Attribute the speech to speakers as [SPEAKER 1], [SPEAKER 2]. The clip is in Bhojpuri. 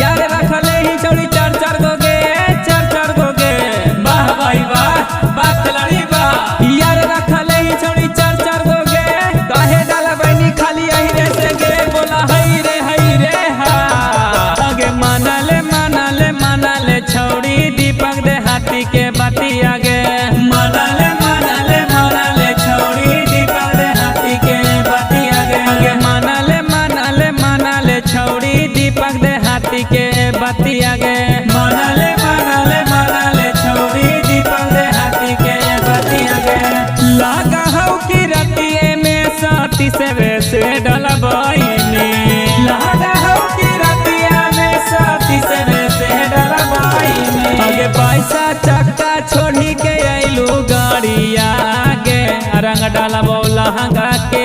[SPEAKER 1] यार रखले ही छौड़ी चार चार गो गे, चार चार गो गे। वाह भाई वाह, वाह खिलाड़ी वाह। यार रखले ही छौड़ी चार चार गो गे, काहे डाला बहनी खाली यही रे से गे, बोला हई रे हा। आगे मानले मानले मानले छौड़ी दीपक दे हाथी के बाती आगे। मानले मानले मानले छौड़ी दीपक दे हाथी के बाती आगे। आगे मानले मानले मानले छौड़ी दीपक दे हाथी के बाती आगे। मानले मानले मानले छौड़ी दीपक दे हाथी के बाती आगे। लागा हौ कि रतिये में साथी से वैसे डलबाईनी। लागा हौ कि रतिया में साथी से वैसे डलबाईनी। आगे पैसा चक्का छोड़ी के आइलू गाड़ी आगे, रंग डाला लहंगा के